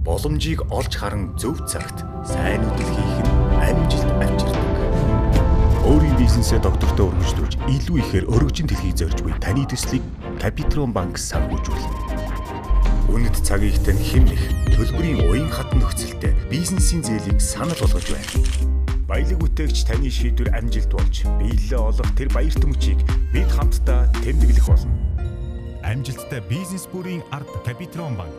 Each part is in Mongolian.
Боломжийг олж харан зөв цагт сайн үдэл хийх нь амжилт авчирдаг. Өөрийн бизнесээ доктортой өргөжлөж илүү ихээр өргөжин дэлхийг зорж буй таны төслийг Капитрон банк санхүүжүүлнэ. Үнэт цаг ихтэн хэмнэх төлбөрийн уян хатан нөхцөлтэй бизнесийн зээлийг санал болгож байна. Баялаг үтээгч таны шийдвэр амжилт болж биелэлээ олох тэр баяр төмчийг бид хамтдаа тэмдэглэх болно. Амжилттай бизнес бүрийн ард Капитрон банк.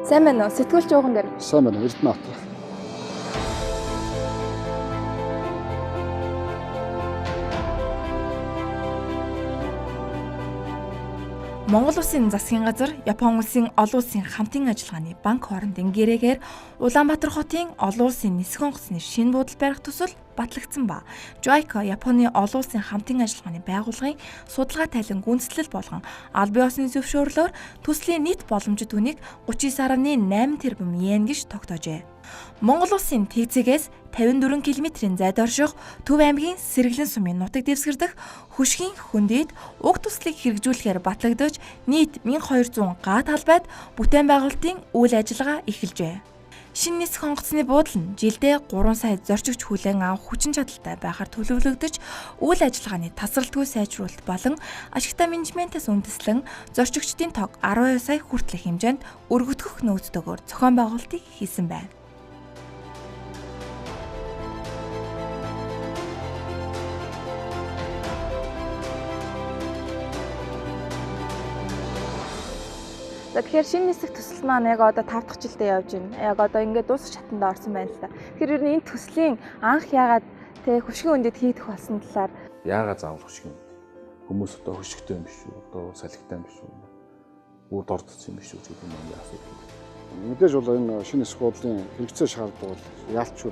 Сайн байна уу? Сэтгүүлч ууган дээр. Сайн байна уу? Эрдэнэт. Монгол Улсын засгийн газар, Япон улсын Олон улсын хамтын ажиллагааны банк хоорондын гэрээгээр Улаанбаатар хотын Олон улсын Нисэх Онгоцны Шинэ Буудал барих төсөл батлагдсан ба JICA Японы Олон улсын хамтын ажиллагааны байгууллагын судалгаа тайлан гүйцэтгэл болгон аль бие усны зөвшөөрлөөр төслийн нийт боломжит үнийг 39.8 тэрбум йен гэж тогтоожээ. Монгол улсын тэгцэгээс 54 км-ийн зайд орших Төв аймгийн Сэргэлэн сумын нутаг дэвсгэрдэх хөшгийн хөндөд уг төслийг хэрэгжүүлэхээр батлагдаж нийт 1200 га талбайд бүтээн байгуулалтын үйл ажиллагаа эхэлжээ. Шинэ Нисэх Онгоцны буудал нь жилдээ 3 сая зорчигч хүлээн авах хүчин чадалтай байхаар төлөвлөгдөж үйл ажиллагааны тасралтгүй сайжруулалт болон ашигтай менежментээс үндэслэн зорчигчдын тог 12 сая хүртэлх хэмжээнд өргөдгөх нөөцтэйгээр зохион байгуулалтыг хийсэн байна. Тэгэхээр шинэ нисэх төсөл маань яг одоо 5 дахь жилдээ явж байна. Яг одоо ингээд дуусах шатанд орсон байна л да. Тэгэхээр ер нь энэ төслийн анх яагаад тэ хөшгөө өндөд хийгдэх болсон талаар яагаад заавал хөшгөө? Хүмүүс одоо хөшгөтэй юм биш үү? Одоо салхитай юм биш үү? Үрд ордсон юм биш үү гэдэг юм асуух. Мэдээж бол энэ шинэ нисэх буудлын хэрэгцээ шаардлагатай бол яалтчгүй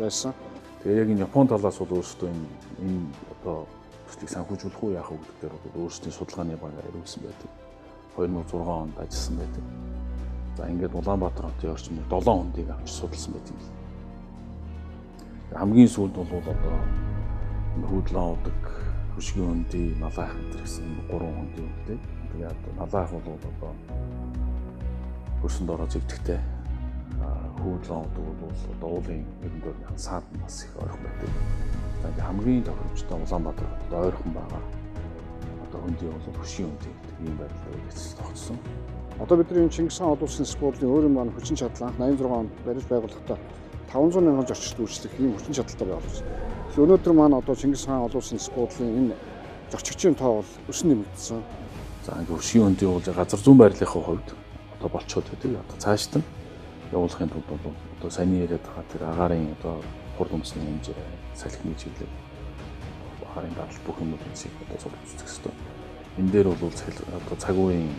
байсан. Тэгээ яг энэ Япон талаас бол өөрсдөө энэ одоо төслийг санхүүжүүлэх үү яах вэ гэдэг дээр бол өөрсдийн судалгааны багаар ирүүлсэн байдаг. 2006 онд ажилласан байдаг. За ингээд Улаанбаатар хотын орчмыг 7 хондыг авч судалсан байдаг. Хамгийн сүүлд бол одоо хуудлаа удаг, хөшгийн хөндий, налаах гэдэг гэсэн 3 хондын үнэтэй. Тэгээд налаах бол одоо хөрсөнд ороо зэвдэхтэй хуудлаа удаг бол одоо уулын өрөндөө саад нас их ойрхон байдаг. За ингээд хамгийн тохиромжтой Улаанбаатар хотод ойрхон байгаа. Одоо хөндий бол хөшгийн хөндий ийм байдлаар эцэс тогтсон. Одоо бидний Чингис хаан Олон улсын Нисэх буудлын өөрийн маань хүчин чадал анх 86 онд барьж байгуулахдаа 500 мянган зорчигчд үйлчлэх ийм хүчин чадалтай байгуулсан. Тэгэхээр өнөөдөр маань одоо Чингис хаан Олон улсын Нисэх буудлын энэ зорчигчийн тоо бол өсөн нэмэгдсэн. За ингээ хөшгийн хөндий бол газар зүүн байрлалынхаа хувьд одоо болцоод байдаг. Одоо цаашд нь явуулахын тулд бол одоо саяны яриад байгаа тэр агаарын одоо хурд үндэсний хэмжээ, салхины чиглэл, агаарын дадал бүх юмнуудыг одоо судалж үзэх хэрэгтэй. Энэ дээр бол одоо цаг үеийн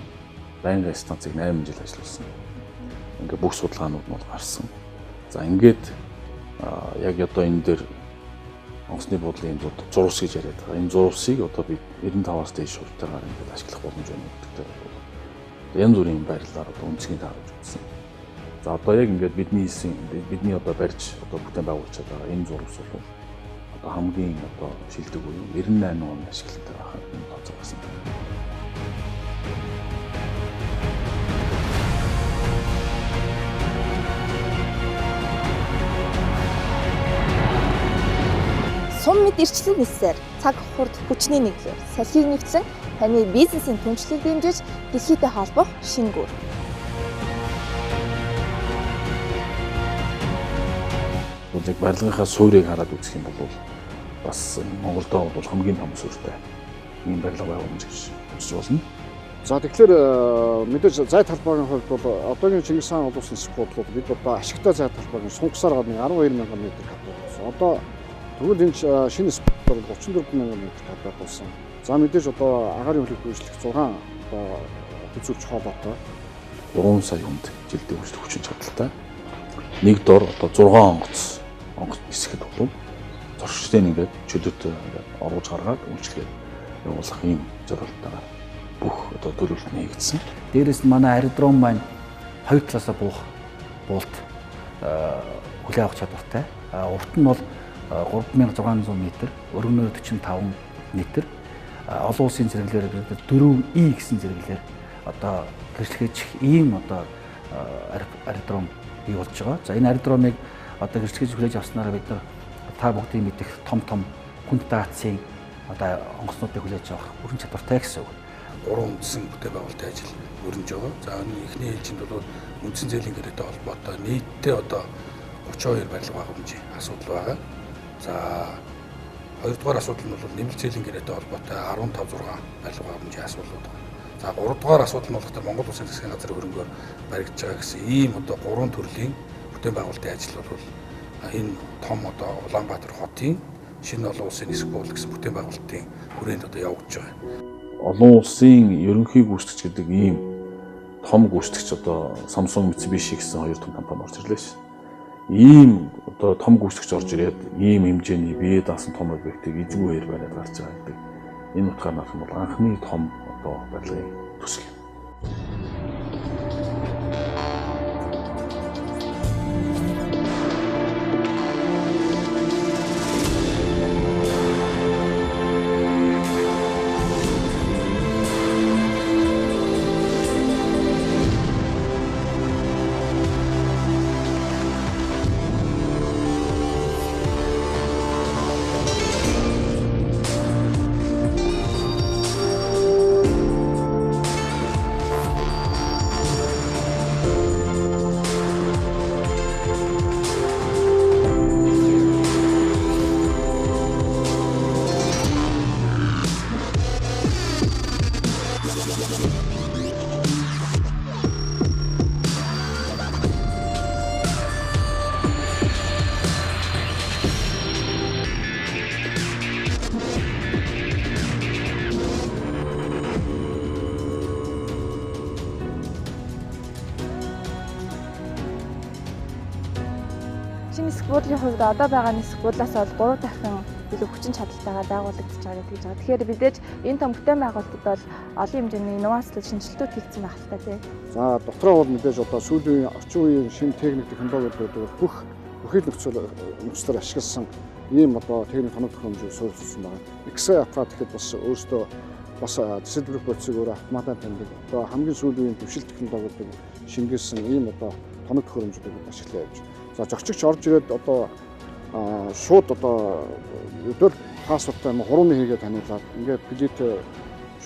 байнгын станцыг 8 жил ажилласан. Ингээ бүх судалгаанууд нь гарсан. За ингээд яг одоо энэ дээр Онгоцны буудлын зурвас гэж яриад байгаа. Энэ зурвасыг одоо бид 95-аас дээш хувьтайгаар ингээд ашиглах боломж байна гэдэгтэй бол янз бүрийн байрлалаар одоо үнцгийг тааруулж үзсэн. За одоо яг ингээд бидний одоо барьж одоо бүтээн байгуулж байгаа энэ зурвас бол одоо хамгийн одоо шилдэг үе 98 он ашиглалтаар байхад тооцоо гарсан. тун мэд ирчлэн нисээр цаг хурд хүчний нэглэлээр салхийг нэвтлэн таны бизнесийн түншлэлийг дэмжиж дэлхийдээ холбох шинэ гүр. Яг барилгынхаа суурийг хараад үзэх юм бол бас Монголдо бол хамгийн том суурьтай ийм барилга байгууламж гэж үзэж болно. За тэгэхээр мэдээж зай талбайгийн хувьд бол одоогийн Чингис хаан улсын нисэх буудлууд бид одоо ашигтай зай талбайгийн сунгасаар гадны 12,000 м² болсон. Одоо тэгвэл энэ шинэ нисэх бол 34,000 м² болсон. За мэдээж одоо агаарын хөлөг үйлчлэх 6 одоо үзүүлж хоолойтой 3 сая хүнд жилдээ үйлчлэх хүчин чадалтай. Нэг дор одоо 6 онгоц нисэхэд бол зорчтой ингээд чөлөөтэй ингээд оруулж гаргаад үйлчлэгээ явуулах юм зорилготойгоор бүх одоо төлөвлөлт нэгдсэн. Дээрээс нь манай аэродром маань хоёр талаасаа буух буулт хүлээн авах чадвартай. Урт нь бол 3600 м, өргөнөөр 45 м. Олон улсын зэрэглэлээр 4И гэсэн зэрэглэлээр одоо гэрчлэгч ийм одоо аэродром бий болж байгаа. За энэ аэродромыг одоо гэрчлэгч хүлээж авснараа бид нар та бүгдийн мэдих том хүнд даацын одоо онгоцнуудыг хүлээж авах бүрэн чадвартай гэсэн үг. 3 үндсэн бүтээн байгуулалтын ажил өрнөж байгаа. За энэ эхний ээлжинд бол үндсэн зээлийн гэрээтэй холбоотой нийтдээ одоо 32 барилга байгууламжийн асуудал байгаа. За хоёрдугаар асуудал нь бол нэмэлт зээлийн гэрээтэй холбоотой 15-6 барилга байгууламжийн асуудлууд байна. За гуравдугаар асуудал нь болохоор Монгол Улсын засгийн газрын хөрөнгөөр баригдаж байгаа гэсэн ийм одоо 3 төрлийн бүтээн байгуулалтын ажил бол энэ том одоо Улаанбаатар хотын Шинэ олон улсын нисэх буудал гэсэн бүтээн байгуулалтын хүрээнд одоо явагдаж байгаа. Олон улсын ерөнхий гүйцэтгэгч гэдэг ийм том гүйцэтгэгч одоо Samsung, Mitsubishi гэсэн хоёр том компани орж ирлээ ш. Ийм одоо том гүйцэтгэгч орж ирээд ийм хэмжээний бие даасан том объектыг эзгүй баяр бариад гарч байгаа гэдэг энэ утгаар нарах нь бол анхны том одоо барилгын төсөл. Шинэ нисэх буудлын хувьд одоо байгаа нисэх буудлаас бол 3 дахин илүү хүчин чадалтайгаар байгуулагдаж байгаа гэж байгаа. Тэгэхээр бидээж энэ том бүтээн байгуулалтад бол олон хэмжээний инновацлог шинжилтүүд хийгдсэн байх л та тий. За дотроо бол мэдээж одоо сүүлийн орчин үеийн шинэ техник технологиуд байдаг бүх бүхэл нөхцөл ашигласан ийм одоо техник тоног төхөөрөмжийг суурилсан байгаа. XA аппарат гэхэд бас өөрөөсөө бас дисэлбэрх процессыг өөрөө автоматар таньдаг. Одоо хамгийн сүүлийн дэвшил технологиудыг шингээсэн ийм одоо тоног төхөөрөмжүүдийг ашиглаж явж. За зочигч орж ирээд одоо шууд одоо өдөр пассворттай 3-ны хийгээд таниулаад ингээд плетээ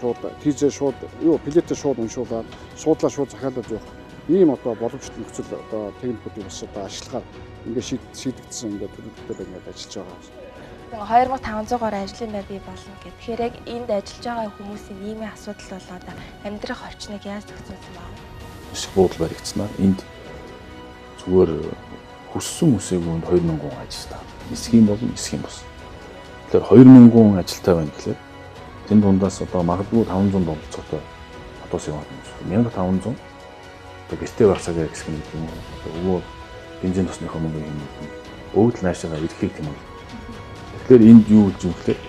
шууд тийзээ шууд плетээ шууд уншуулаад шууд захиалаад явах ийм одоо боломжтой нөхцөл одоо техникүүдийг бас одоо ашиглахаар ингээд шийдэгдсэн ингээд төлөвлөлтөд ингээд ажиллаж байгаа. 2500-аар ажлын байр бий болно гэх. Тэгэхээр яг энд ажиллаж байгаа хүмүүсийн нийгмийн асуудал бол одоо амьдрах орчныг яаж зохицуулсан байна? Нисэх буудал баригдсанаар энд зүгээр хүссэн үсээгүйнд 2000 хүн ажилладаг. Нисэх юм бол нисэх юм бос. Тэгэхээр 2000 хүн ажилтай байна гэхлээр тэн дундаас одоо магадгүй 500 болцоотой хотоос яваад байна. 1500 одоо гэртээ байх цагаа гэх юм уу. Одоо өвөө бензин тосны хэмжээ юм. Өвдөл наашаага ирэхийг тийм үү. Тэгэхээр энд юу гэж юм гэхээр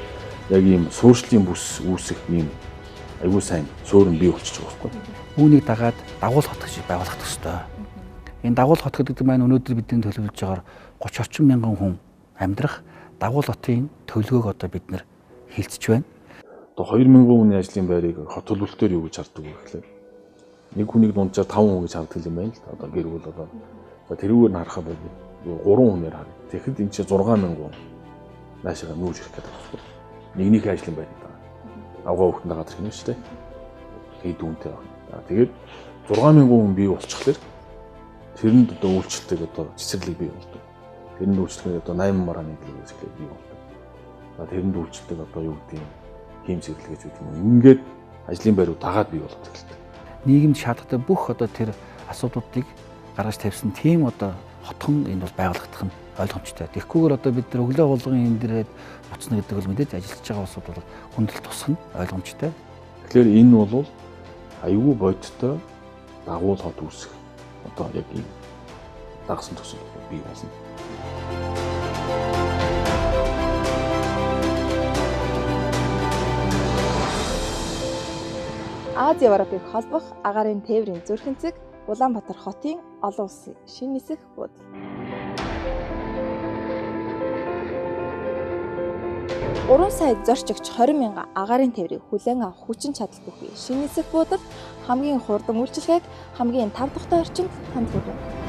яг ийм суурьшлийн бүс үүсэх ийм аягүй сайн суурин бий болчихж байгаа байхгүй. Үүнийг дагаад дагуул хот гэж байгуулах ёстой. Энэ дагуул хот гэдэг маань өнөөдөр бидний төлөвлөж байгаа 30 орчим мянган хүн амьдрах дагуул хотын төлөвлөгөөг одоо бид нэр хилцэж байна. Одоо 2000 хүний ажлын байрыг хот төлөвлөлтөөр юу гэж хардаг вэ гэхээр нэг хүнийг дунджаар 5 хүн гэж хардаг юм байна л да. Одоо гэр бүл одоо тэрүүгээр нь харахад 3 хүнээр харна. Тэгэхэд энэ чинь 6000 хүн. наашаага нүүж ирэх гэдэг байна. Нэгнийхээ ажлын байр гэдэг. Авгаа хөлтөнд дагаад ирэх юм шүү дээ. Хэд үнэтэй байна. Тэгээд 6,000 хүн бий болчихлоо. Тэрэнд одоо үйлчлэлтэй одоо цэцэрлэг бий болдог. Тэрэнд үйлчлэлээ одоо 80 мараа нийтлэгээс эхлээд бий болдог. За тэрэнд үйлчлэлтэй одоо юу гэдэг юм хийм зэрлэг гэж үү юм. Ингээд ажлын байрууд дагаад бий болоод эхэлдэг. Нийгэмд шаардлагатай бүх одоо тэр асуудлуудыг гаргаж тавьсан тийм одоо хотхон энэ бол байгуулагдах нь ойлгомжтой. Тэгэхгүйгээр одоо бид нар өглөө болгон энэ дээрээ буцна гэдэг бол мэдээж ажиллаж байгаа улсууд бол хүндрэл тусах нь ойлгомжтой. Тэгэхээр энэ бол аюулгүй бодиттой дагуул хот үүсэх одоо яг ийм дагсан төсөл бий болно. Ази Европыг холбох агаарын тээврийн зүрхэнцэг Улаанбаатар хотын Олон улсын Шинэ Нисэх Буудал. Уран сайд зорчигч 20,000 агаарын тээврийг хүлээн авах хүчин чадал бүхий Шинэ Нисэх Буудал хамгийн хурдан үйлчилгээг хамгийн тав тухтай орчинд ханд хүргэв.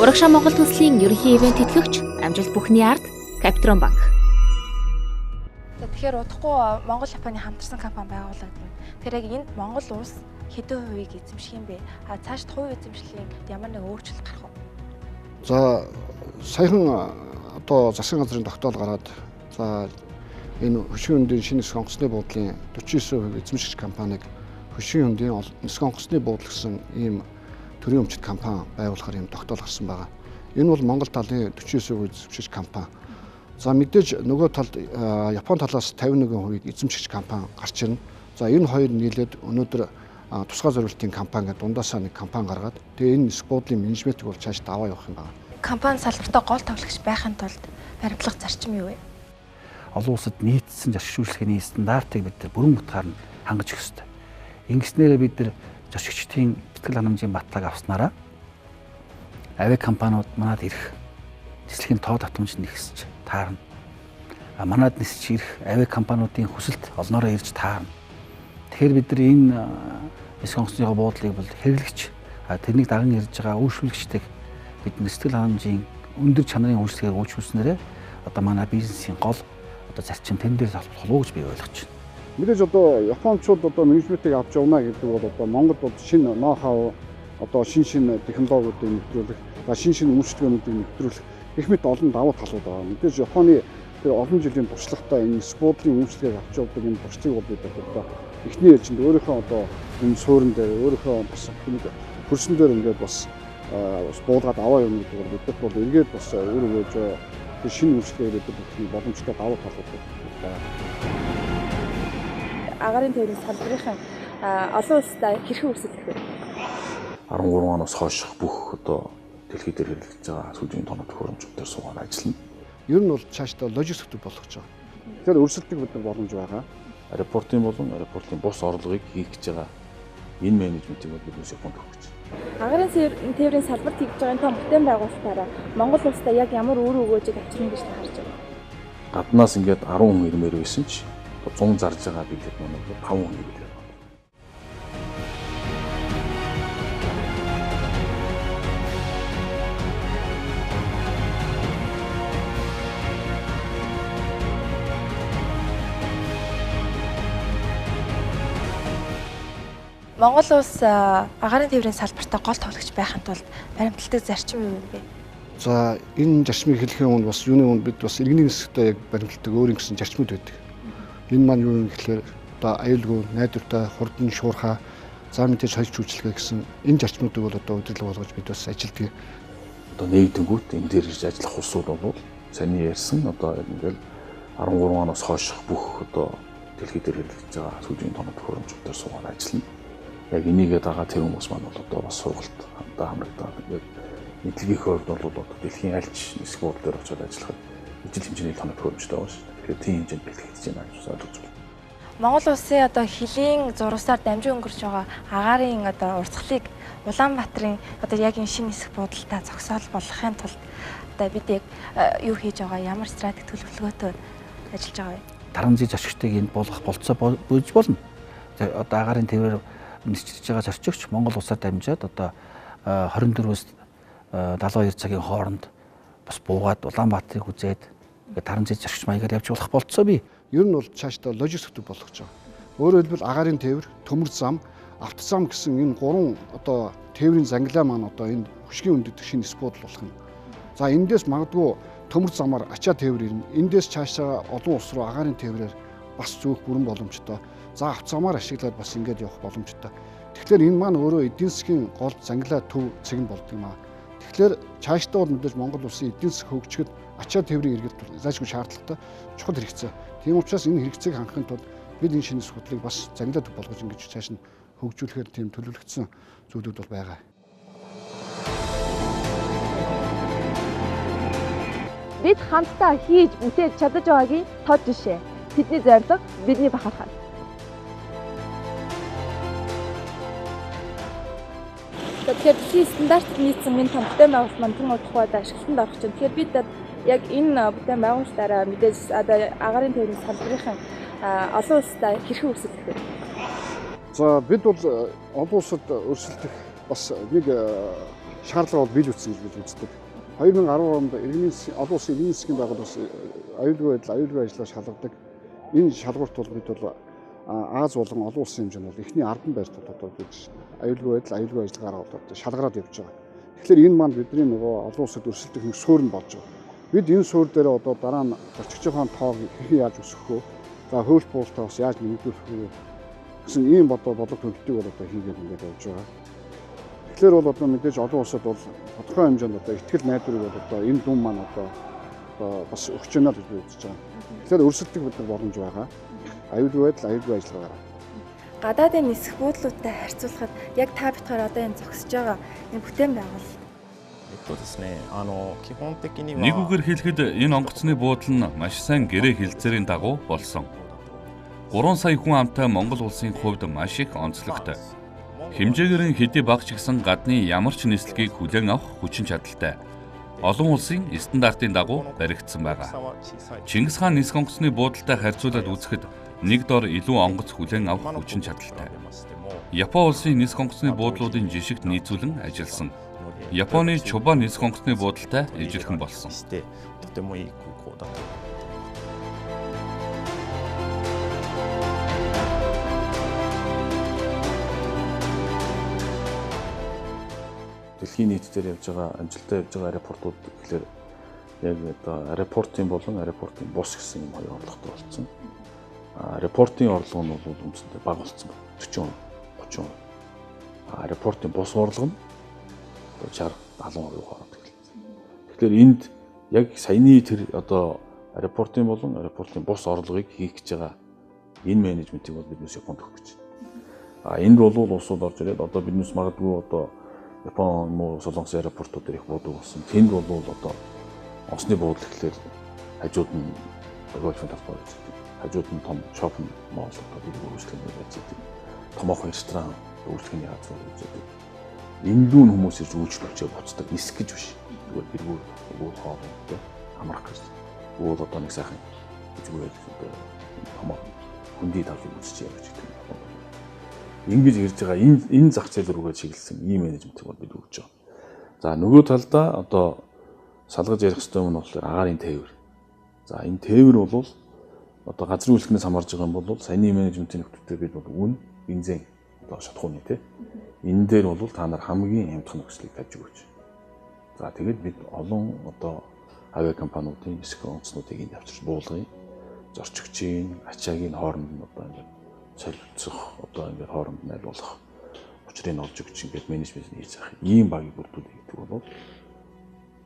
Урагшаа Монгол төслийн ерөнхий ивент тэтгэгч амжилт бүхний ард Капитрон банк. Тэгэхээр удахгүй Монгол Японы хамтарсан компани байгуулагдана. Тэр яг энд Монгол улс хэдэн хувийг эзэмших юм бэ? Цаашд хувь эзэмшлийн ямар нэг өөрчлөлт гарах уу? За саяхан одоо засгийн газрын тогтоол гараад за энэ хөшийн хөндийн шинэ Нисэх Онгоцны буудлын 49% эзэмшигч компаниг хөшийн хөндийн Нисэх Онгоцны буудал гэсэн ийм төрийн өмчит компани байгуулахар юм тогтоол гарсан байгаа. Энэ бол Монгол талын 49% эзэмшигч компани. За мэдээж нөгөө талд Япон талаас 51% эзэмшигч компани гарч ирнэ. За энэ хоёр нийлээд өнөөдөр тусгай зорилтын компани гэдэг дундаасаа нэг компани гаргаад тэгээ энэ Нисэх буудлын менежментийг бол цааш даваа явах юм байна. Компани салбартаа гол тоглогч байхын тулд баримтлах зарчим юу вэ? Олон улсад нийцсэн зочигчүүлсхийн стандартыг бид нар бүрэн утгаар нь хангаж өгөх ёстой. Ингэснээр бид нар зочигчдын бэлтгэл ханамжийн батлаг авснараа авиа компаниуд манад ирэх нислэгийн тоо давтамж нэгсэж таарна. Манад нисэж ирэх авиа компаниудын хүсэлт олноороо ирж таарна. Тэгэхээр бид нар энэ Нисэх Онгоцны буудлыг бол хэрэглэгч тэрнийг даган ирж байгаа үйлчлүүлэгчдэг бид сэтгэл ханамжийн өндөр чанарын үйлчлэгийг үйлчилснээрээ одоо манай бизнесийн гол одоо зарчим тэн дээр толбох уу гэж би ойлгож байна. Мэдээж одоо Япончууд одоо менежментийг авч явна гэдэг бол одоо Монголд бол шинэ ноу-хау одоо шинэ технологиудыг нэвтрүүлэх, шинэ үйлчлэгээнүүдийг нэвтрүүлэх их мэт олон давуу талууд байгаа. Мэдээж Японы тэр олон жилийн туршлагатай энэ буудлын үйлчлэгийг авч явдаг энэ туршлагыг бол бид одоо эхний ээлжинд өөрийнхөө одоо энэ суурин дээр өөрийнхөө бас хөрсөн дээр ингээд бас буулгаад аваа явна гэдэг бол бидэрт бол эргээд бас өөрөө тэр шинэ үйлчлэгээр өгөх боломжтой давуу талууд байна. Агаарын тээврийн салбарын олон улстай хэрхэн өрсөлдөх вэ? 13 оноос хойш бүх одоо дэлхий дээр хэрэглэж байгаа сүүлийн тоног төхөөрөмжүүдээр суугаад ажиллана. Ер нь бол цаашдаа логистик болгож байгаа. Тэгэхээр өрсөлдөх бид нар боломж байгаа. Аэропортын болон аэропортын бус орлогыг хийх гэж байгаа энэ менежментийг бол биднээс Японд өгч байна. Агаарын тээврийн салбарт хийж байгаа энэ том бүтээн байгуулалтаараа Монгол улстай яг ямар өөр өгөөжийг авчирна гэж харж байна. Гаднаас ингээд 10 хүн ирмээр байсан ч 100 зарж байгаа биелээд манай 5 хүн ирмээр. Монгол улс агаарын тээврийн салбартаа гол тоглогч байхын тулд баримтлагдаг зарчим юу юм бэ? За энэ зарчмыг хэлэхийн өмнө бас юуны өмнө бид бас иргэний нисэхдээ яг баримтлагдаг өөрийн гэсэн зарчмууд байдаг. Энэ маань юу юм гэхээр одоо аюулгүй, найдвартай, хурдан, шуурхай, за мэдээж соёлч үйлчлэгээ гэсэн энэ зарчмуудыг бол одоо удирдлага болгож бид бас ажилтдаг. Одоо нэгдэнгүүт энэ дээр ирж ажиллах улсууд бол сайн ярьсан одоо ингээл 13 оноос хойш бүх одоо дэлхий дээр хэрэглэж байгаа сүүлийн тоног төхөөрөмжүүдээр суугаад ажиллана. Яг энийгээ дагаа тэр хүмүүс маань бол одоо бас сургалт хамтаа хамрагдаад ингээд нийтлэгийн хувьд бол одоо дэлхийн альч нисэх буудлын дээр очиод ажиллахад ижил хэмжээний тоног төхөөрөмжтэй байна шүү. Тэгэхээр тийм хэмжээнд бэлтгэж байна гэж ойлгож байна. Монгол улсын одоо хилийн зурвасаар дамжин өнгөрч байгаа агаарын одоо урсгалыг Улаанбаатарын одоо яг энэ шинэ нисэх буудалтай зогсоол болгохын тулд одоо бид яг юу хийж байгаа, ямар стратеги төлөвлөгөөтэй ажиллаж байгаа вэ? Тарамжийн зорчигчдыг энд болгох болцоо бууж болно. Одоо агаарын тээврээр нисчилж байгаа зорчигч Монгол улсаар дамжаад одоо 24-өөс 72 цагийн хооронд бас буугаад Улаанбаатарыг үзээд тарамжийн зорчигч маягаар явж болох болцоо бий. Ер нь бол цаашдаа логистик болгож байгаа. Өөрөөр хэлбэл агаарын тээвэр, төмөр зам, автозам гэсэн энэ гурван одоо тээврийн зангилаа маань одоо энэ хөшгийн өндөдөх шинэ нисэх буудал болох юм. За эндээс магадгүй төмөр замаар ачаа тээвэр ирнэ. Эндээс цаашаа олон улс руу агаарын тээврээр бас зөөх бүрэн боломжтой. За автозамаар ашиглаад бас ингэж явах боломжтой. Тэгэхээр энэ маань өөрөө эдийн засгийн гол зангилаа төв цэг нь болдог юм аа. Тэгэхээр цаашдаа бол мэдээж Монгол улсын эдийн засаг хөгжихэд ачаа тээврийн иргэд заашгүй шаардлагатай чухал хэрэгцээ. Тийм учраас энэ хэрэгцээг хангахын тулд бид энэ шинэ нисэх бодлыг бас зангилаа төв болгож ингэж цааш нь хөгжүүлэхээр тийм төлөвлөгдсөн зүйлүүд бол байгаа. Бид хамтдаа хийж бүтээж чадаж байгаагийн тод жишээ. Тэдний зорилго бидний бахархал. Тэгэхээр дэлхийн стандартд нийцсэн энэ том бүтээн байгуулалт маань тэн удахгүй ашиглалтанд орох чинь. Тэгэхээр бид яг энэ бүтээн байгуулалтаараа мэдээж одоо агаарын тээврийн салбарын олон улстай хэрхэн өрсөлдөх вэ? За бид бол олон улсад өрсөлдөх бас нэг шаардлага бол биелүүлсэн гэж бид үздэг. 2010 онд олон улсын эдийн засгийн байгууллагаас аюулгүй ажиллагаа шалгадаг. Энэ шалгуурт бол бид бол Аз болон олон улсын хэмжээнд бол эхний 10 байртад одоо бид аюулгүй ажиллагаараа одоо шалгараад явж байгаа. Тэгэхээр энэ маань бидний нөгөө олон улсад өрсөлдөх нэг суурь нь болж байгаа. Бид энэ суурь дээр одоо дараа нь зорчигчийн тоог хэрхэн яаж өсгөх вэ? За хөвөл буултаа бас яаж нэмэгдүүлэх вэ гэсэн ийм бодлого төлөвлөлтийг бол одоо хийгээд ингээд явж байгаа. Тэгэхээр бол одоо мэдээж олон улсад бол тодорхой хэмжээнд одоо ихтгэл найдварыг бол одоо энэ дүн маань одоо бас өгч байна л гэж би үзэж байгаа. Тэгэхээр өрсөлдөх бид боломж байгаа. Аюулгүй ажиллагаараа. Гадаадын нисэх буудлуудтай харьцуулахад яг та битгаар одоо энэ зогсож байгаа энэ бүтээн байгуулалт. Нэг үгээр хэлэхэд энэ онгоцны буудал нь маш сайн гэрээ хилцээрийн дагуу болсон. 3 сая хүн амтай Монгол улсын хувьд маш их онцлогтой. Хэмжээгээр нь хэдий бага ч гэсэн гадны ямар ч нислэгийг хүлээн авах хүчин чадалтай. Олон улсын стандартын дагуу баригдсан байгаа. Чингис хаан нисэх онгоцны буудалтай харьцуулаад үзэхэд нэг дор илүү онгоц хүлээн авах хүчин чадалтай. Япон улсын нисэх онгоцны буудлуудын жишгт нийцүүлэн ажилласан. Японы Чуба нисэх онгоцны буудалтай ижилхэн болсон. Дэлхийн нийт дээр явж байгаа амжилттай явж байгаа аэропортууд гэхэлэр яг одоо аэропортын болон аэропортын бус гэсэн юм хоёр орлоготой болсон. Аэропортын орлого нь бол үндсэндээ бага болсон байна. 40%, 30%. Аэропортын бус орлого нь 60-70% хооронд эхэлсэн. Тэгэхээр энд яг саяны тэр одоо аэропортын болон аэропортын бус орлогыг хийх гэж байгаа энэ менежментийг бол биднээс Японд өгөх гэж байна. Энд бол улсууд орж ирээд одоо биднээс магадгүй одоо Япон муу Солонгос аэропортууд дээр их буудаг болсон. Тэнд бол одоо Онгоцны буудал гэхлээр хажууд нь гольфын талбай байж байгаа. Хажууд нь том шопинг мол одоо үйлчлэгч байж байгаа. Томоохон ресторан үйлчлэгийн газар байж байгаа. Эндүүн хүмүүс ирж үйлчлүүлж буцдаг нисэх гэж биш. Зүгээр эргүүл хоолойтой амрах гэж. Уул одоо нэг сайхан зүгээр томоохон хөндөй талыг үзэж явж байгаа. Ингэж ирж байгаа энэ зах зээл рүүгээ чиглэсэн ийм менежментийг бол бид өгч байгаа. За нөгөө талдаа одоо салгаж ярих хэрэгтэй юм нь болохоор агаарын тээвэр. За энэ тээвэр бол одоо газрын үйлчлэгнээс хамаарж байгаа юм бол саяны менежментийн нөхцөлтэй бид бол үн бензин одоо шатхууны тий. Энэ дээр бол та нар хамгийн хямдхан нөхцөлийг тавьж өгөөч. За тэгээд бид олон одоо авиа компаниудын нисэх онцнуудыг энд авчирч буулгая. Зорчигчийн ачаагийн хооронд нь одоо ингэ солилцох одоо ингээд хооронд нь айлуулах учрыг олж өгч ингээд менежмент хийж байгаа. Ийм багийг бүрдүүлэх гэдэг бол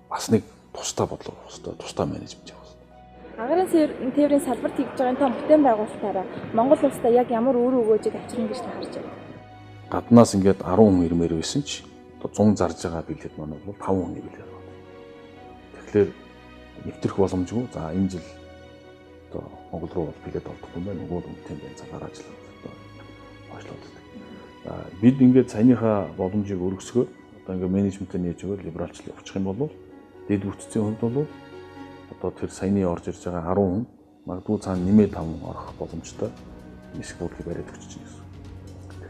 бас нэг тусдаа бодлого хэвээр тусдаа менежмент явах. Агаарын тээврийн салбарт хийж байгаа энэ том бүтээн байгуулалтаараа Монгол улстай яг ямар өөр өгөөжийг авчирна гэж харж байна. Гаднаас ингээд 10 хүн ирмээр байсан ч одоо 100 зарж байгаа билет маань бол 5 хүн ирлээ. Тэгэхээр нэвтрэх боломжгүй. За энэ жил одоо Монгол руу бол билет олдохгүй юм байна. Нөгөө үнэтэй байна цагаар ажиллах одоо хойшлуулдаг. Бид ингээд саяныхаа боломжийг өргөсгөө одоо ингээд менежментээ нээж өгөө либералчлал явуучих юм бол дэд бүтцийн хувьд бол одоо тэр саяны орж ирж байгаа 10 хүн магадгүй цаана нэмээд 5 хүн орох боломжтой нисэх буудлыг бариад өгч чинь гэсэн.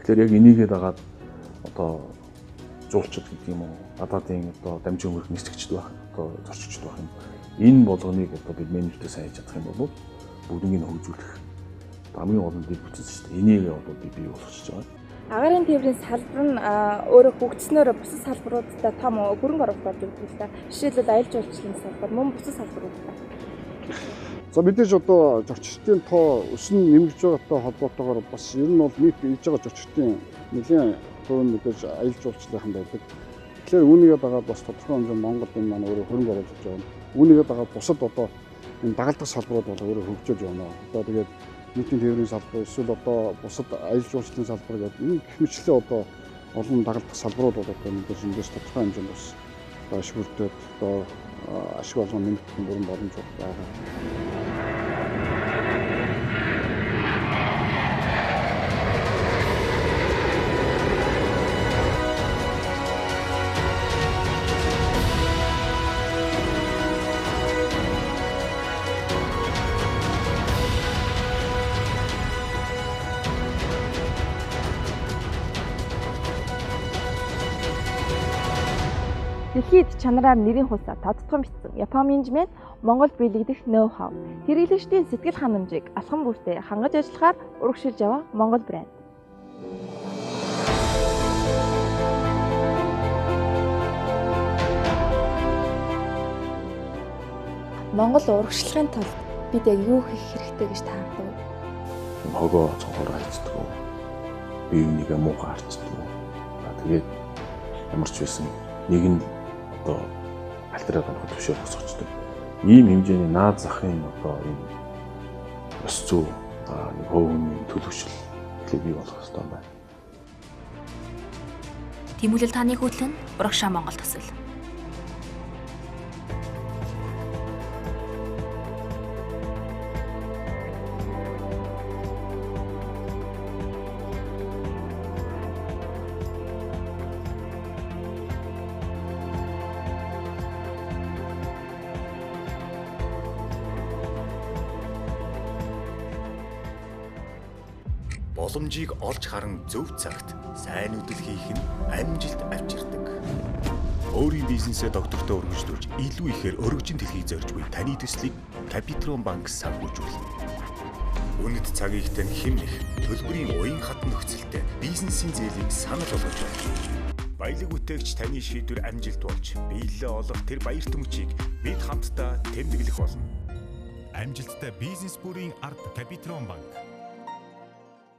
Тэгэхээр яг энийгээ дагаад одоо жуулчд гэдэг юм уу гадаадын одоо дамжин хөрөх нисгчд байх одоо зорчигчд байх юм. Энэ болгоныг одоо бид менежментээ сайн хийж чадах юм бол бүгднийг нь хөгжүүлэх хамгийн гол нь дэд бүтц шүү дээ. Энийг бол би бий болгочихж байгаа. Агаарын тээврийн салбар нь өөрөө хөгжснөөр бусад салбаруудтай том хөрөнгө оруулалт болж өгдөг л та. Жишээлбэл аялал жуулчлалын салбар мөн бусад салбарууд та. За мэдээж одоо зорчигчдын тоо өснө нэмэгдэж байгаатай холбоотойгоор бас ер нь бол нийт хийж байгаа зорчигчдын нэлээд хувь нь мэдээж аялал жуулчлалын байдаг. Тэгэхээр үүнийгээ дагаад бас тодорхой хэмжээнд Монгол энэ маань өөрөө хөрөнгө оруулж байгаа. Үүнийгээ дагаад бусад одоо энэ дагалдах салбарууд бол өөрөө хөгжиж байна. Одоо тэгээд нийтийн тээврийн салбар эсвэл одоо бусад аялал жуулчлалын салбар гэдэг энэ гэх мэтлээ одоо олон дагалдах салбарууд бол одоо мэдээж эндээс тодорхой хэмжээнд бас одоо ашиг бүрдээд одоо ашиг болгон нэмэгдэх бүрэн боломж байгаа. Дэлхийд чанараар нэрийн хусаа тодтгон бичсэн Япон менежмент Монгол биелэгдэх ноу-хау, хэрэглэгчдийн сэтгэл ханамжийг алхам бүртээ хангаж ажиллахаар урагшилж яваа Монгол брэнд. Монгол урагшлахын тулд бид яг юу хийх хэрэгтэй гэж таардаг вэ? Хогоо цонхоор хайцдаг. Бие бинийгээ муухай харцдаг. Тэгээд ямар ч байсан нэг нь одоо альтернатив болох төвшөө босгочтой. Ийм хэмжээний наад захын одоо энэ ёс зүй нэг хөвгний төлөвшил бий болох хэрэгтэй байна. Тэмүүлэл таны хөтлөн Урагшаа Монгол төсөл. Боломжийг олж харан зөв цагт сайн үдэл хийх нь амжилт авчирдаг. Өөрийн бизнесээ доктортой өргөжлөж илүү ихээр өргөжин дэлхийг зорж буй таны төслийг Капитрон банк санхүүжүүлнэ. Үнэт цаг ихтэй хэмнэх төлбөрийн уян хатан нөхцөлтэй бизнесийн зээлийг санал болгож байна. Баялаг бүтээгч таны шийдвэр амжилт болж биелэлээ олох тэр баяр төмчийг бид хамтдаа тэмдэглэх болно. Амжилттай бизнес бүрийн ард Капитрон банк.